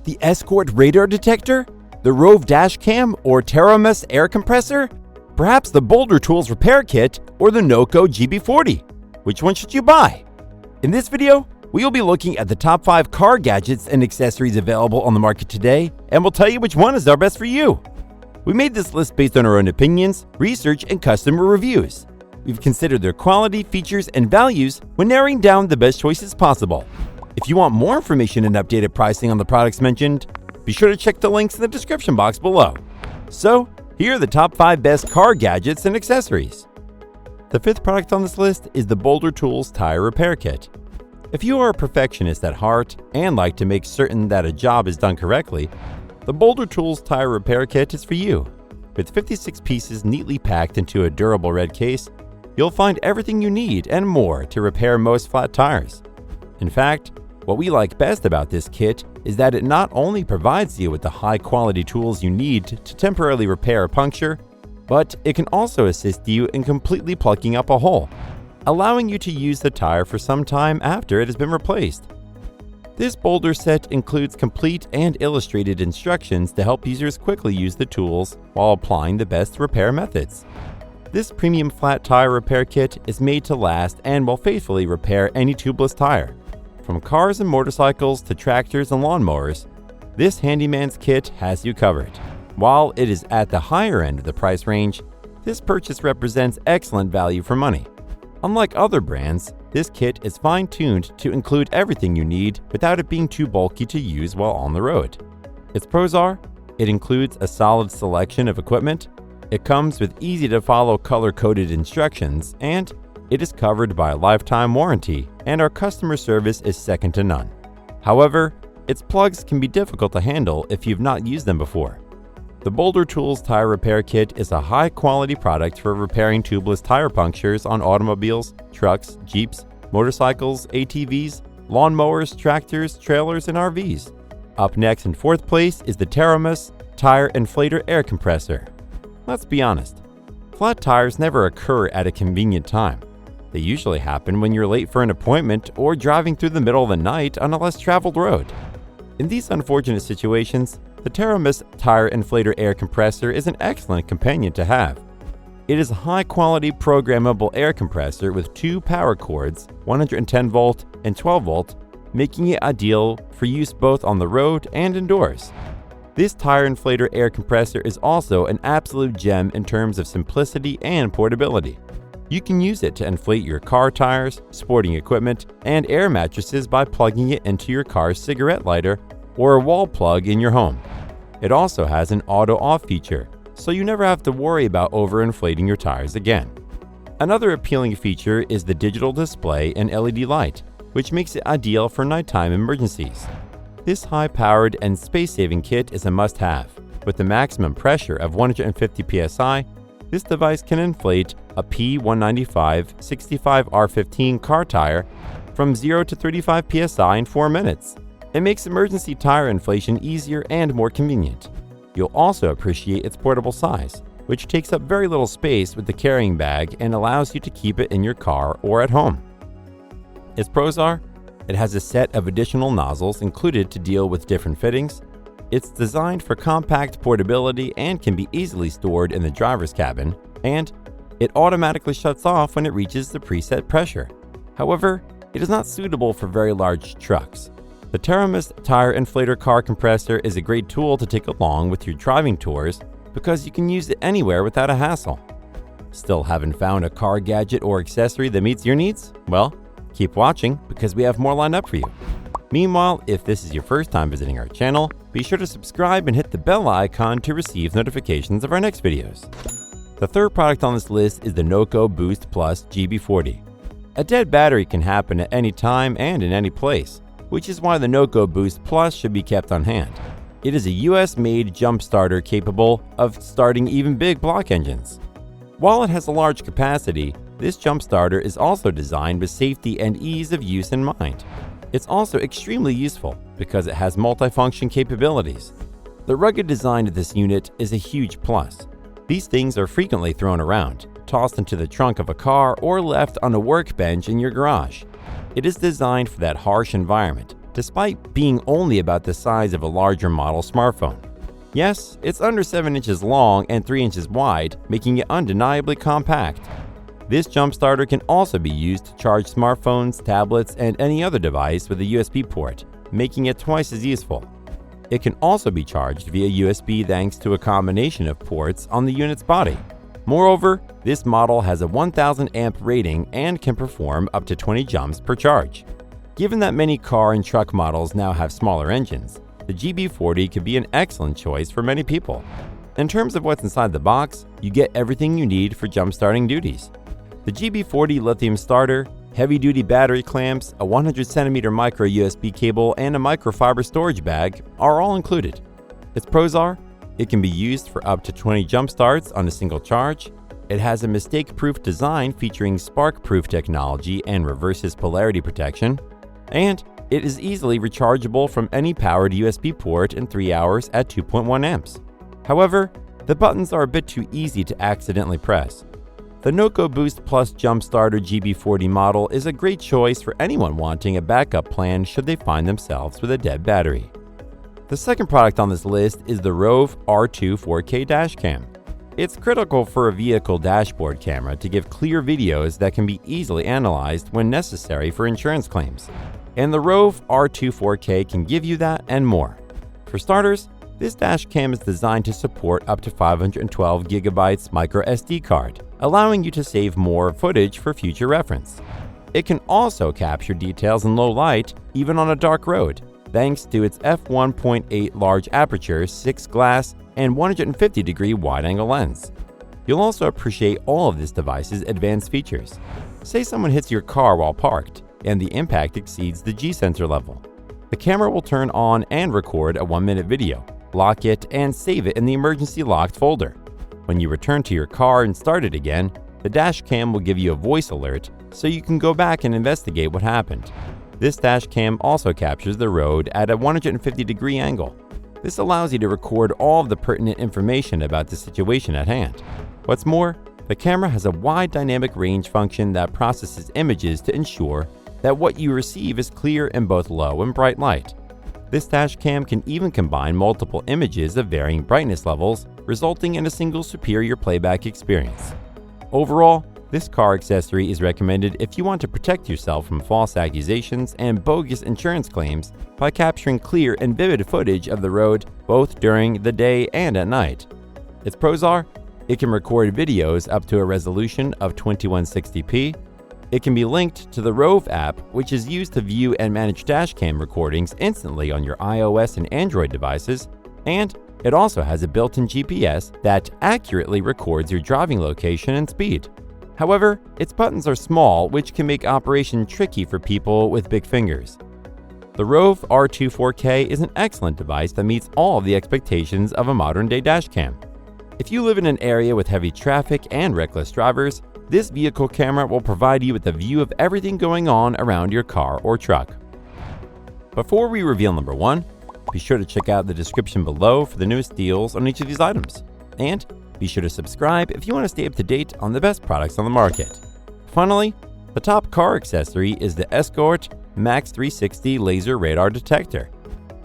The ESCORT radar detector? The Rove dash cam or TEROMAS air compressor? Perhaps the Boulder Tools repair kit or the NOCO GB40? Which one should you buy? In this video, we will be looking at the top 5 car gadgets and accessories available on the market today, and we'll tell you which one is our best for you. We made this list based on our own opinions, research, and customer reviews. We've considered their quality, features, and values when narrowing down the best choices possible. If you want more information and updated pricing on the products mentioned, be sure to check the links in the description box below. So, here are the top 5 best car gadgets and accessories. The 5th product on this list is the Boulder Tools Tire Repair Kit. If you are a perfectionist at heart and like to make certain that a job is done correctly, the Boulder Tools Tire Repair Kit is for you. With 56 pieces neatly packed into a durable red case, you'll find everything you need and more to repair most flat tires. In fact, what we like best about this kit is that it not only provides you with the high-quality tools you need to temporarily repair a puncture, but it can also assist you in completely plugging up a hole, allowing you to use the tire for some time after it has been replaced. This Boulder set includes complete and illustrated instructions to help users quickly use the tools while applying the best repair methods. This premium flat tire repair kit is made to last and will faithfully repair any tubeless tire. From cars and motorcycles to tractors and lawnmowers, this handyman's kit has you covered. While it is at the higher end of the price range, this purchase represents excellent value for money. Unlike other brands, this kit is fine-tuned to include everything you need without it being too bulky to use while on the road. Its pros are, it includes a solid selection of equipment, it comes with easy-to-follow color-coded instructions, and it is covered by a lifetime warranty, and our customer service is second to none. However, its plugs can be difficult to handle if you've not used them before. The Boulder Tools Tire Repair Kit is a high-quality product for repairing tubeless tire punctures on automobiles, trucks, Jeeps, motorcycles, ATVs, lawnmowers, tractors, trailers, and RVs. Up next in 4th place is the TEROMAS Tire Inflator Air Compressor. Let's be honest, flat tires never occur at a convenient time. They usually happen when you're late for an appointment or driving through the middle of the night on a less traveled road. In these unfortunate situations, the TEROMAS Tire Inflator Air Compressor is an excellent companion to have. It is a high-quality programmable air compressor with 2 power cords, 110 volt and 12 volt, making it ideal for use both on the road and indoors. This tire inflator air compressor is also an absolute gem in terms of simplicity and portability. You can use it to inflate your car tires, sporting equipment, and air mattresses by plugging it into your car's cigarette lighter or a wall plug in your home. It also has an auto-off feature, so you never have to worry about overinflating your tires again. Another appealing feature is the digital display and LED light, which makes it ideal for nighttime emergencies. This high-powered and space-saving kit is a must-have. With the maximum pressure of 150 psi, this device can inflate a P195 65R15 car tire from 0 to 35 psi in 4 minutes. It makes emergency tire inflation easier and more convenient. You'll also appreciate its portable size, which takes up very little space with the carrying bag and allows you to keep it in your car or at home. Its pros are, it has a set of additional nozzles included to deal with different fittings. It's designed for compact portability and can be easily stored in the driver's cabin, and it automatically shuts off when it reaches the preset pressure. However, it is not suitable for very large trucks. The TEROMAS Tire Inflator Car Compressor is a great tool to take along with your driving tours because you can use it anywhere without a hassle. Still haven't found a car gadget or accessory that meets your needs? Well, keep watching because we have more lined up for you. Meanwhile, if this is your first time visiting our channel, be sure to subscribe and hit the bell icon to receive notifications of our next videos. The 3rd product on this list is the NOCO Boost Plus GB40. A dead battery can happen at any time and in any place, which is why the NOCO Boost Plus should be kept on hand. It is a US-made jump starter capable of starting even big block engines. While it has a large capacity, this jump starter is also designed with safety and ease of use in mind. It's also extremely useful because it has multifunction capabilities. The rugged design of this unit is a huge plus. These things are frequently thrown around, tossed into the trunk of a car, or left on a workbench in your garage. It is designed for that harsh environment, despite being only about the size of a larger model smartphone. Yes, it's under 7 inches long and 3 inches wide, making it undeniably compact. This jump starter can also be used to charge smartphones, tablets, and any other device with a USB port, making it twice as useful. It can also be charged via USB thanks to a combination of ports on the unit's body. Moreover, this model has a 1000 amp rating and can perform up to 20 jumps per charge. Given that many car and truck models now have smaller engines, the GB40 could be an excellent choice for many people. In terms of what's inside the box, you get everything you need for jump-starting duties. The GB40 lithium starter, heavy-duty battery clamps, a 100cm micro USB cable, and a microfiber storage bag are all included. Its pros are, it can be used for up to 20 jump starts on a single charge. It has a mistake-proof design featuring spark-proof technology and reverses polarity protection. And it is easily rechargeable from any powered USB port in 3 hours at 2.1 amps. However, the buttons are a bit too easy to accidentally press. The NOCO Boost Plus Jump Starter GB40 model is a great choice for anyone wanting a backup plan should they find themselves with a dead battery. The second product on this list is the Rove R2 4K Dashcam. It's critical for a vehicle dashboard camera to give clear videos that can be easily analyzed when necessary for insurance claims. And the Rove R2 4K can give you that and more. For starters, this dashcam is designed to support up to 512 GB micro SD card, allowing you to save more footage for future reference. It can also capture details in low light, even on a dark road, thanks to its f1.8 large aperture, 6 glass, and 150-degree wide-angle lens. You'll also appreciate all of this device's advanced features. Say someone hits your car while parked, and the impact exceeds the G-sensor level. The camera will turn on and record a 1-minute video, lock it, and save it in the emergency locked folder. When you return to your car and start it again, the dash cam will give you a voice alert so you can go back and investigate what happened. This dash cam also captures the road at a 150-degree angle. This allows you to record all of the pertinent information about the situation at hand. What's more, the camera has a wide dynamic range function that processes images to ensure that what you receive is clear in both low and bright light. This dash cam can even combine multiple images of varying brightness levels, resulting in a single superior playback experience. Overall, this car accessory is recommended if you want to protect yourself from false accusations and bogus insurance claims by capturing clear and vivid footage of the road both during the day and at night. Its pros are, it can record videos up to a resolution of 2160p. It can be linked to the Rove app, which is used to view and manage dashcam recordings instantly on your iOS and Android devices, and it also has a built-in GPS that accurately records your driving location and speed. However, its buttons are small, which can make operation tricky for people with big fingers. The Rove R2 4K is an excellent device that meets all of the expectations of a modern-day dashcam. If you live in an area with heavy traffic and reckless drivers, this vehicle camera will provide you with a view of everything going on around your car or truck. Before we reveal number 1, be sure to check out the description below for the newest deals on each of these items. And be sure to subscribe if you want to stay up to date on the best products on the market. Finally, the top car accessory is the ESCORT Max 360 Laser Radar Detector.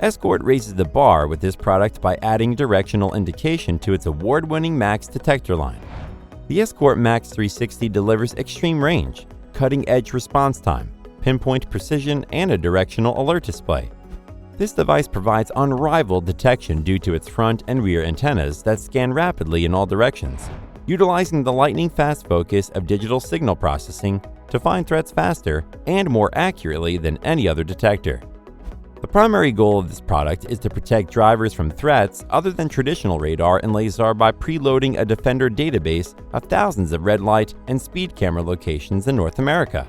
ESCORT raises the bar with this product by adding directional indication to its award-winning Max detector line. The ESCORT Max 360 delivers extreme range, cutting-edge response time, pinpoint precision, and a directional alert display. This device provides unrivaled detection due to its front and rear antennas that scan rapidly in all directions, utilizing the lightning-fast focus of digital signal processing to find threats faster and more accurately than any other detector. The primary goal of this product is to protect drivers from threats other than traditional radar and laser by preloading a Defender database of thousands of red light and speed camera locations in North America.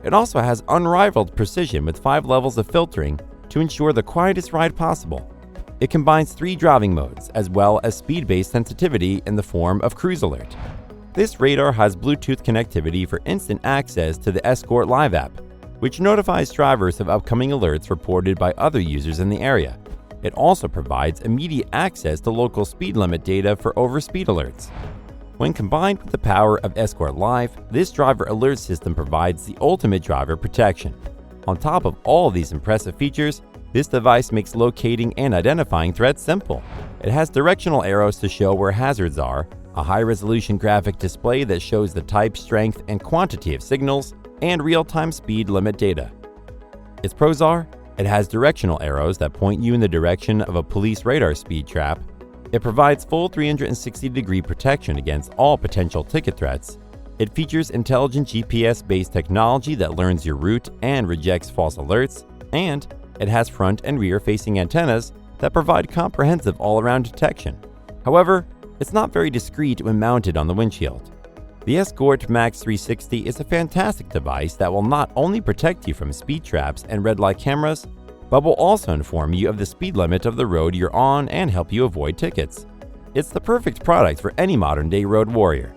It also has unrivaled precision with 5 levels of filtering to ensure the quietest ride possible. It combines 3 driving modes as well as speed-based sensitivity in the form of Cruise Alert. This radar has Bluetooth connectivity for instant access to the ESCORT Live app, which notifies drivers of upcoming alerts reported by other users in the area. It also provides immediate access to local speed limit data for overspeed alerts. When combined with the power of ESCORT Live, this driver alert system provides the ultimate driver protection. On top of all these impressive features, this device makes locating and identifying threats simple. It has directional arrows to show where hazards are, a high-resolution graphic display that shows the type, strength, and quantity of signals, and real-time speed limit data. Its pros are, it has directional arrows that point you in the direction of a police radar speed trap. It provides full 360-degree protection against all potential ticket threats. It features intelligent GPS-based technology that learns your route and rejects false alerts, and it has front and rear-facing antennas that provide comprehensive all-around detection. However, it's not very discreet when mounted on the windshield. The ESCORT Max 360 is a fantastic device that will not only protect you from speed traps and red light cameras, but will also inform you of the speed limit of the road you're on and help you avoid tickets. It's the perfect product for any modern-day road warrior.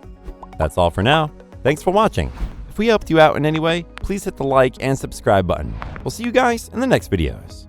That's all for now. Thanks for watching. If we helped you out in any way, please hit the like and subscribe button. We'll see you guys in the next videos.